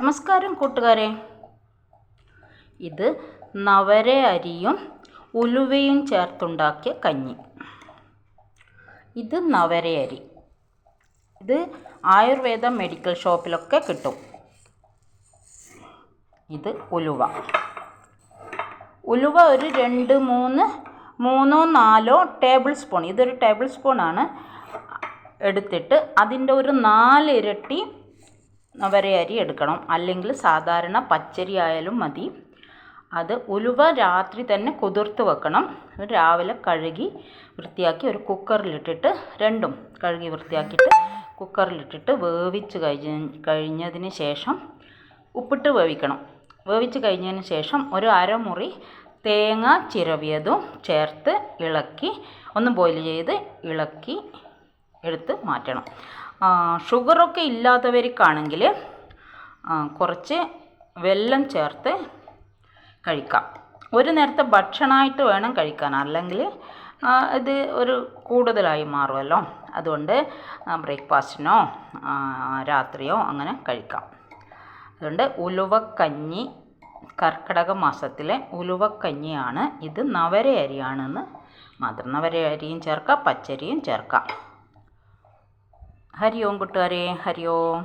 നമസ്കാരം കൂട്ടുകാരെ. ഇത് നവര അരിയും ഉലുവയും ചേർത്തുണ്ടാക്കിയ കഞ്ഞി. ഇത് നവര അരി. ഇത് ആയുർവേദ മെഡിക്കൽ ഷോപ്പിലൊക്കെ കിട്ടും. ഇത് ഉലുവ. ഉലുവ ഒരു 3-4 ടേബിൾ സ്പൂൺ, ഇതൊരു ടേബിൾ സ്പൂണാണ്, എടുത്തിട്ട് അതിൻ്റെ ഒരു 4 ഇരട്ടി നവര അരി എടുക്കണം. അല്ലെങ്കിൽ സാധാരണ പച്ചരി ആയാലും മതി. അത് ഉലുവ രാത്രി തന്നെ കുതിർത്ത് വെക്കണം. രാവിലെ കഴുകി വൃത്തിയാക്കി ഒരു കുക്കറിലിട്ടിട്ട്, രണ്ടും കഴുകി വൃത്തിയാക്കിയിട്ട് കുക്കറിലിട്ടിട്ട് വേവിച്ച് കഴിഞ്ഞതിന് ശേഷം ഉപ്പിട്ട് വേവിക്കണം. വേവിച്ച് കഴിഞ്ഞതിന് ശേഷം ഒരു അരമുറി തേങ്ങ ചിരവിയതും ചേർത്ത് ഇളക്കി, ഒന്ന് ബോയിൽ ചെയ്ത് ഇളക്കി എടുത്ത് മാറ്റണം. ഷുഗറൊക്കെ ഇല്ലാത്തവർക്കാണെങ്കിൽ കുറച്ച് വെല്ലം ചേർത്ത് കഴിക്കാം. ഒരു നേരത്തെ ഭക്ഷണമായിട്ട് വേണം കഴിക്കാൻ, അല്ലെങ്കിൽ ഇത് ഒരു കൂടുതലായി മാറുമല്ലോ. അതുകൊണ്ട് ബ്രേക്ക്ഫാസ്റ്റിനോ രാത്രിയോ അങ്ങനെ കഴിക്കാം. അതുകൊണ്ട് ഉലുവക്കഞ്ഞി, കർക്കിടക മാസത്തിലെ ഉലുവക്കഞ്ഞിയാണ് ഇത്. നവര അരിയാണെന്ന് മാത്രം. നവര അരിയും ചേർക്കാം, പച്ചരിയും ചേർക്കാം. ഹരി ഓം കൂട്ടുകാരെ, ഹരി ഓം.